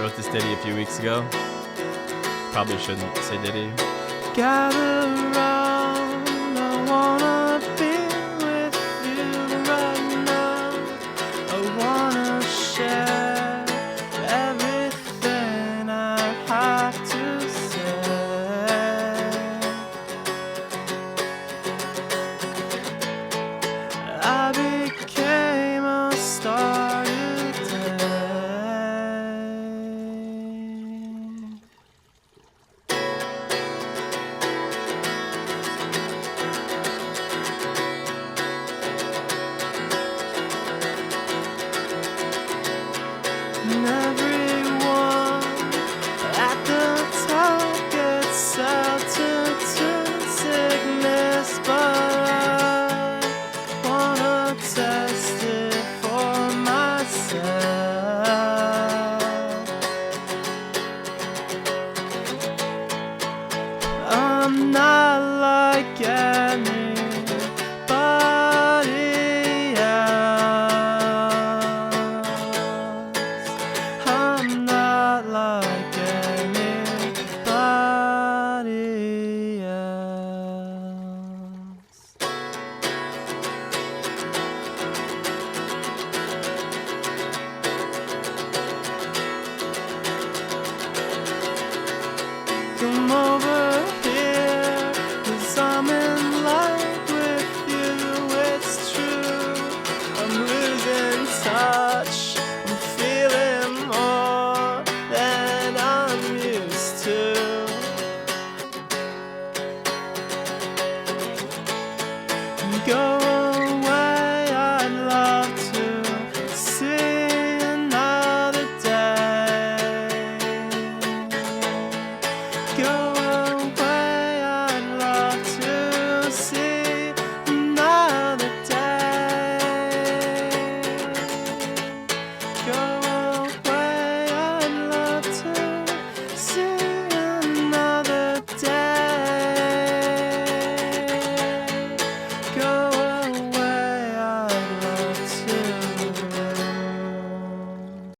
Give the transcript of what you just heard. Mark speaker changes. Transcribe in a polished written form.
Speaker 1: Wrote this ditty a few weeks ago. Probably shouldn't say ditty.
Speaker 2: Gather round, I wanna be with you right now. I wanna share everything I have to say. I became a star today. And every